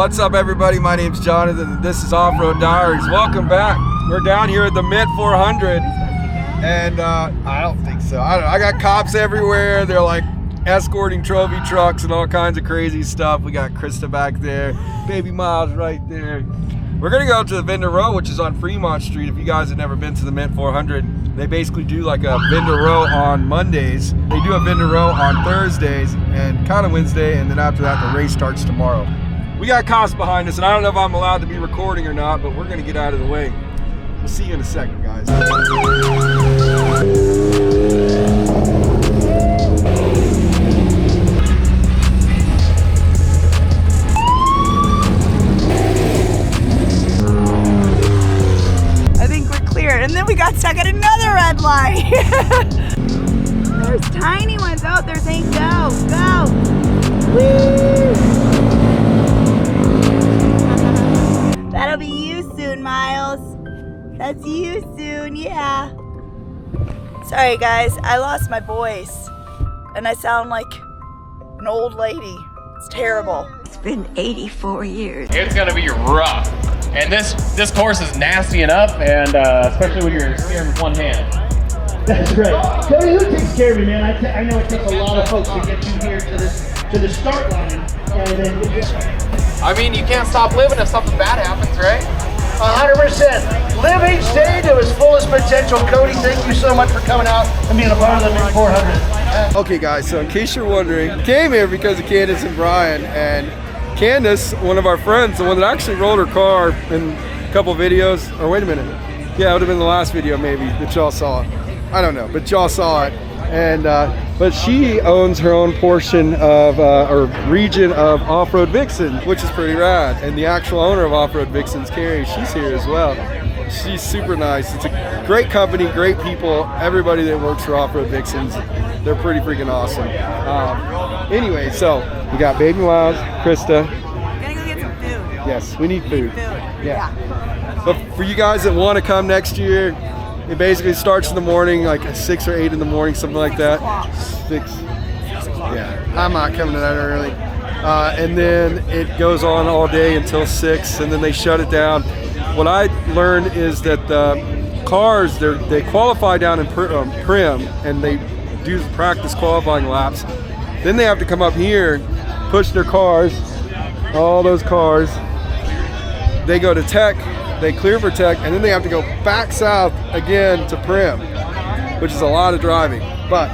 What's up, everybody? My name's Jonathan, and this is Off-Road Diaries. Welcome back. We're down here at the Mint 400, and I don't think so. I got cops everywhere. They're like escorting trophy trucks and all kinds of crazy stuff. We got Krista back there, Baby Miles right there. We're gonna go to the vendor row, which is on Fremont Street. If you guys have never been to the Mint 400, they basically do like a vendor row on Mondays. They do a vendor row on Thursdays and kind of Wednesday, and then after that, the race starts tomorrow. We got cops behind us, and I don't know if I'm allowed to be recording or not, but we're gonna get out of the way. We'll see you in a second, guys. I think we're clear, and then we got stuck at another red light. There's tiny ones. Oh, there's a go. Woo! That'll be you soon, Miles. That's you soon, yeah. Sorry guys, I lost my voice and I sound like an old lady. It's terrible. It's been 84 years. It's gonna be rough. And this course is nasty enough, and especially when you're steering with one hand. That's right. Cody, who takes care of you, man? I know it takes a lot of folks to get you here to the start line. And then I mean, you can't stop living if something bad happens, right? 100%. Live each day to its fullest potential. Cody, thank you so much for coming out and being a part of the Mint 400. Okay guys, so in case you're wondering, we came here because of Candace and Brian, and Candace, one of our friends, the one that actually rolled her car in a couple videos, or wait a minute, yeah, it would have been the last video maybe that y'all saw. I don't know, but y'all saw it. And but she owns her own portion of or region of Off-Road Vixen, which is pretty rad. And the actual owner of Off-Road Vixen's Carrie, she's here as well. She's super nice. It's a great company, great people. Everybody that works for Off-Road Vixens, they're pretty freaking awesome. Anyway, so we got Baby Miles, Krista. Gonna go get some food. Yes, we need food. Yeah. But for you guys that want to come next year, it basically starts in the morning, like 6 or 8 in the morning, something like that. 6. Yeah, I'm not coming to that early. And then it goes on all day until 6, and then they shut it down. What I learned is that the cars, they qualify down in Prim, and they do practice qualifying laps. Then they have to come up here, push their cars, all those cars. They go to Tech. They clear for Tech, and then they have to go back south again to Prim, which is a lot of driving. But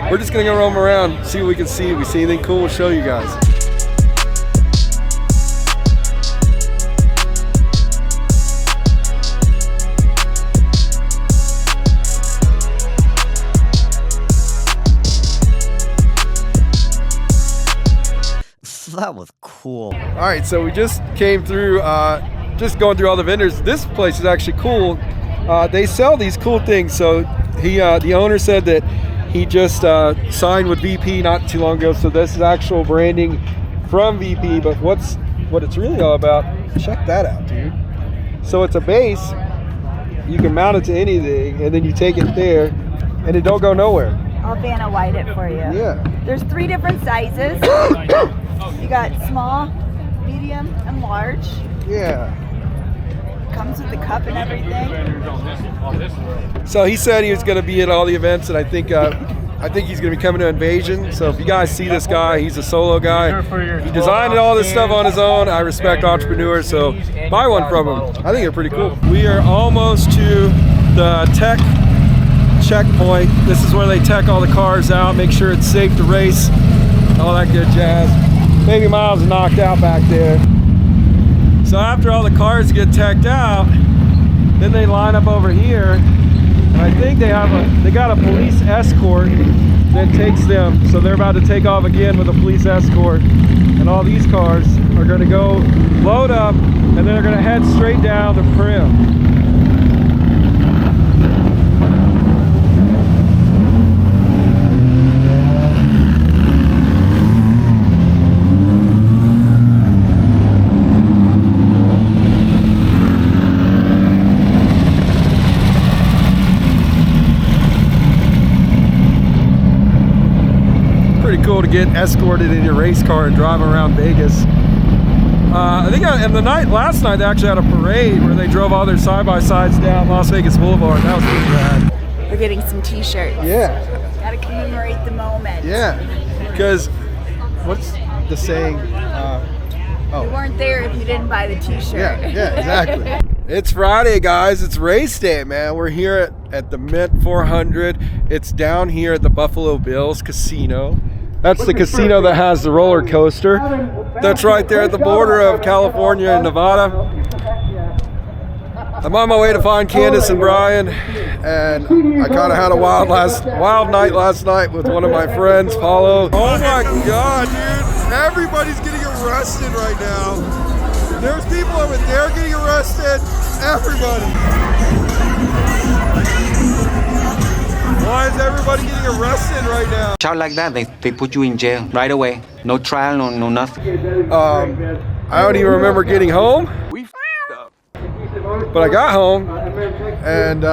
we're just gonna go roam around, see what we can see. If we see anything cool, we'll show you guys. That was cool. All right, so we just came through, just going through all the vendors. This place is actually cool. They sell these cool things. So the owner said that he just signed with VP not too long ago. So this is actual branding from VP. But what it's really all about, check that out, dude. So it's a base. You can mount it to anything, and then you take it there, and it don't go nowhere. I'll Vanna White it for you. Yeah. There's 3 different sizes. You got small, medium, and large. Yeah. Comes with the cup and everything. So he said he was going to be at all the events, and I think he's going to be coming to Invasion. So if you guys see this guy, he's a solo guy. He designed all this stuff on his own. I respect entrepreneurs, so buy one from him. I think they're pretty cool. We are almost to the Tech checkpoint. This is where they tech all the cars out, make sure it's safe to race, all that good jazz. Baby Miles is knocked out back there. So after all the cars get teched out, then they line up over here, and I think they got a police escort that takes them. So they're about to take off again with a police escort, and all these cars are going to go load up, and then they're going to head straight down to Prim. Cool to get escorted in your race car and drive around Vegas. I think and last night they actually had a parade where they drove all their side-by-sides down Las Vegas Boulevard. That was pretty rad. We're getting some t-shirts. Yeah. Gotta commemorate the moment. Yeah. Because what's the saying? You weren't there if you didn't buy the t-shirt. Yeah, exactly. It's Friday, guys. It's race day, man. We're here at the Mint 400. It's down here at the Buffalo Bills Casino. That's the casino that has the roller coaster. That's right there at the border of California and Nevada. I'm on my way to find Candace and Brian, and I kind of had a wild night last night with one of my friends, Paulo. Oh my God, dude! Everybody's getting arrested right now. There's people over there getting arrested. Everybody. Why is everybody getting arrested right now? Shout like that, they put you in jail right away. No trial, no nothing. I don't even remember getting home. But I got home, and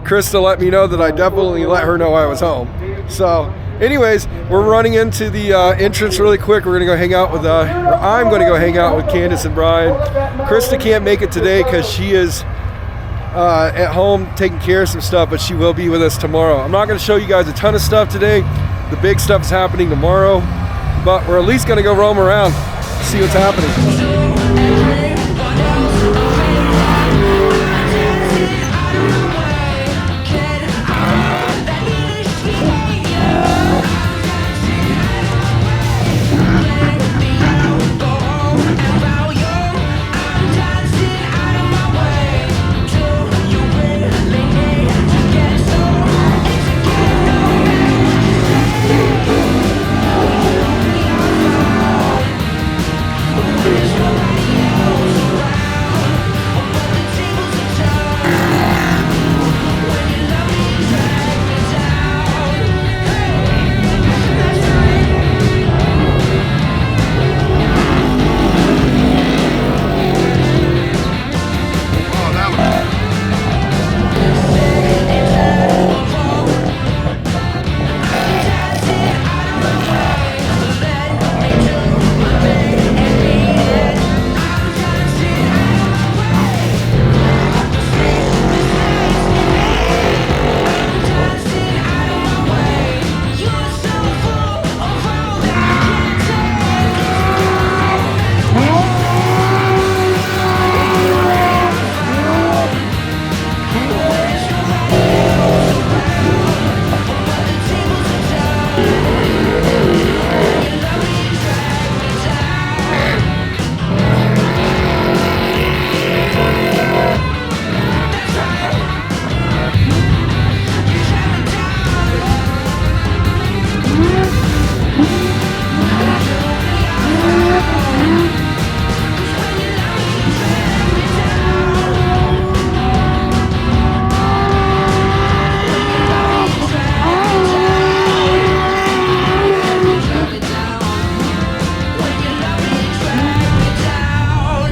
Krista let me know that I definitely let her know I was home. So, anyways, we're running into the entrance really quick. We're gonna go hang out with, I'm gonna go hang out with Candace and Brian. Krista can't make it today because she is at home taking care of some stuff, but she will be with us tomorrow. I'm not gonna show you guys a ton of stuff today. The big stuff is happening tomorrow, but we're at least gonna go roam around, see what's happening.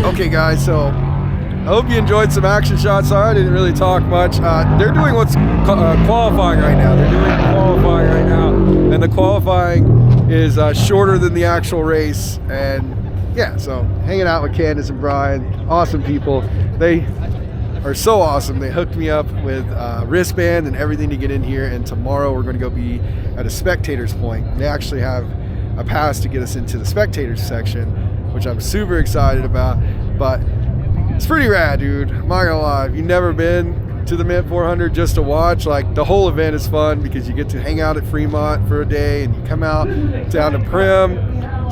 Okay guys, so I hope you enjoyed some action shots. Sorry I didn't really talk much. They're doing what's qualifying right now. They're doing qualifying right now, and the qualifying is shorter than the actual race. And yeah, so hanging out with Candace and Brian, awesome people. They are so awesome. They hooked me up with wristband and everything to get in here, and tomorrow we're going to go be at a spectators point. They actually have a pass to get us into the spectators section, which I'm super excited about. But it's pretty rad, dude. I'm not gonna lie. If you've never been to the Mint 400 just to watch, like, the whole event is fun because you get to hang out at Fremont for a day and you come out down to Prim.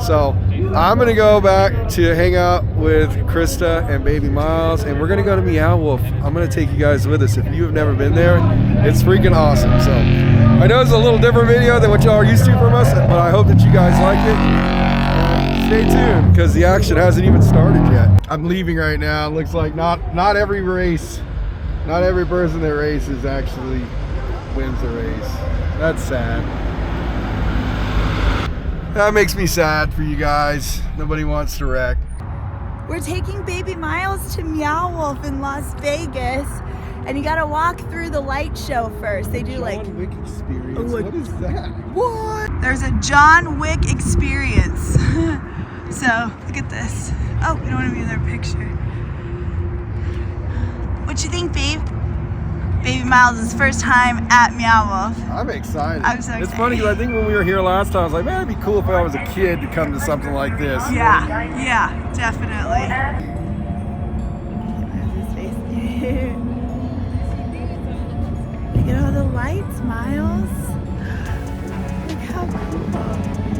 So I'm gonna go back to hang out with Krista and baby Miles, and we're gonna go to Meow Wolf. I'm gonna take you guys with us. If you have never been there, it's freaking awesome. So I know it's a little different video than what y'all are used to from us, but I hope that you guys like it. Stay tuned because the action hasn't even started yet. I'm leaving right now. It looks like not every race, not every person that races actually wins the race. That's sad. That makes me sad for you guys. Nobody wants to wreck. We're taking baby Miles to Meow Wolf in Las Vegas, and you gotta walk through the light show first. They do like John Wick experience. What is that? What? There's a John Wick experience. So look at this. Oh, we don't want to be in their picture. What you think, babe? Baby Miles' first time at Meow Wolf. I'm excited. I'm so excited. It's funny because I think when we were here last time, I was like, man, it'd be cool if I was a kid to come to something like this. Yeah, definitely. Look at all the lights, Miles. Look how cool.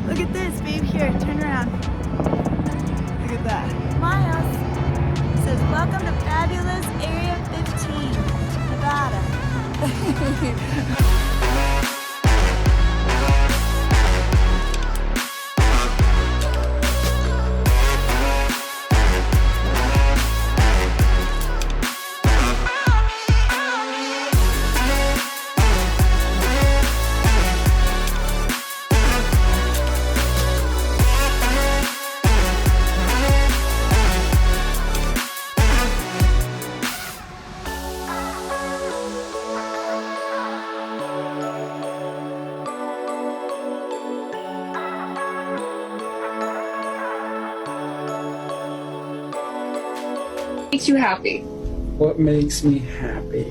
Look at this, babe. Here, turn around. Look at that. Miles says, welcome to fabulous Area 15, Nevada. Makes you happy? What makes me happy?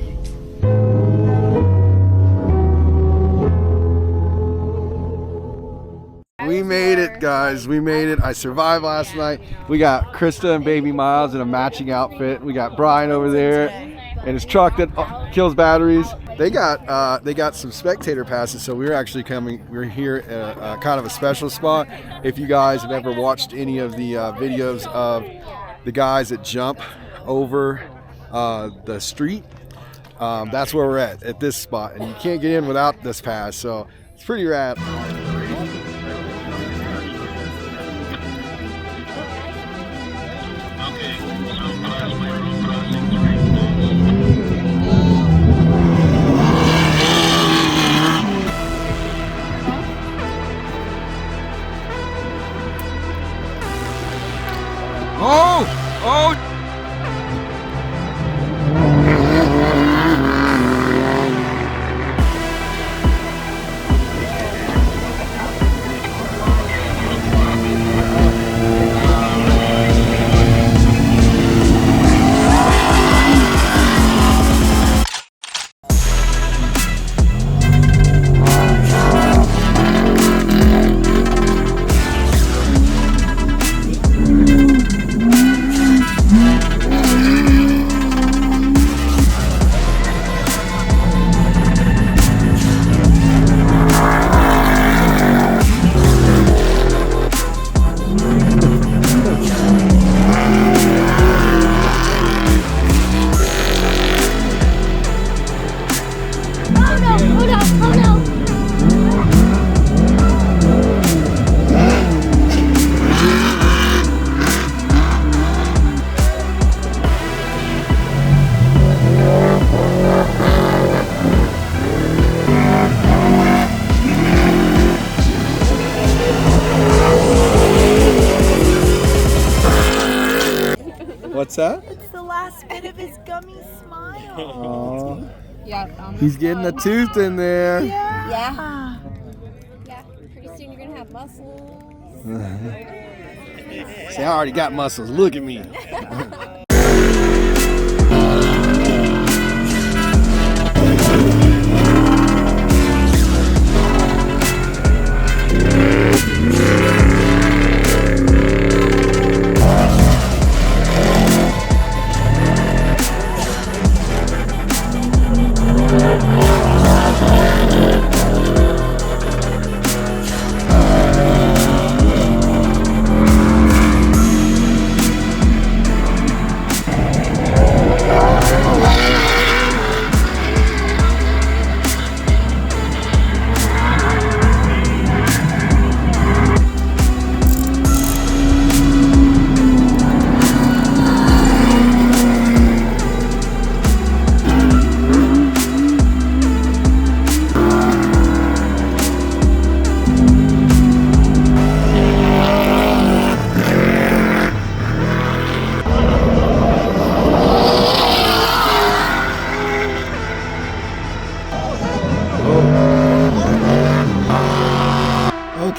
We made it, guys. We made it. I survived last night. We got Krista and baby Miles in a matching outfit. We got Brian over there in his truck that kills batteries. They got some spectator passes, so we're actually coming. We're here at kind of a special spot. If you guys have ever watched any of the videos of the guys that jump over the street, that's where we're at this spot, and you can't get in without this pass, so it's pretty rad. Oh! What's that? It's the last bit of his gummy smile. Aww. Yeah. He's getting a tooth in there. Yeah. Yeah. Pretty soon you're gonna have muscles. See, I already got muscles. Look at me.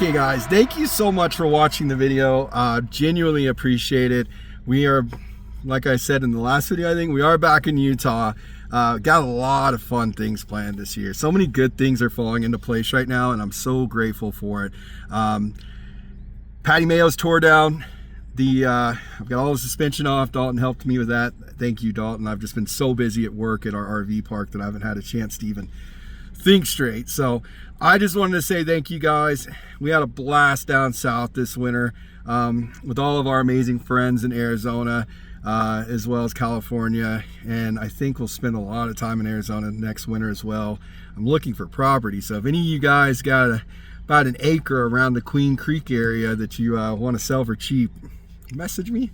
Okay guys, thank you so much for watching the video. Genuinely appreciate it. We are, like I said in the last video, I think we are back in Utah. Got a lot of fun things planned this year. So many good things are falling into place right now, and I'm so grateful for it. Patty Mayo's tore down. I've got all the suspension off. Dalton helped me with that. Thank you, Dalton. I've just been so busy at work at our RV park that I haven't had a chance to even think straight. So I just wanted to say thank you guys. We had a blast down south this winter with all of our amazing friends in Arizona, as well as California, and I think we'll spend a lot of time in Arizona next winter as well. I'm looking for property, so if any of you guys got about an acre around the Queen Creek area that you want to sell for cheap, message me.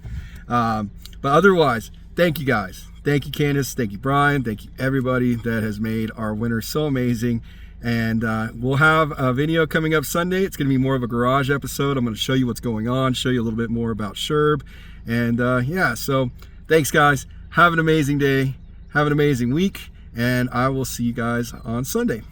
But otherwise, thank you guys. Thank you, Candace. Thank you, Brian. Thank you, everybody that has made our winter so amazing. And we'll have a video coming up Sunday. It's going to be more of a garage episode. I'm going to show you what's going on, show you a little bit more about Sherb. And yeah, so thanks, guys. Have an amazing day. Have an amazing week. And I will see you guys on Sunday.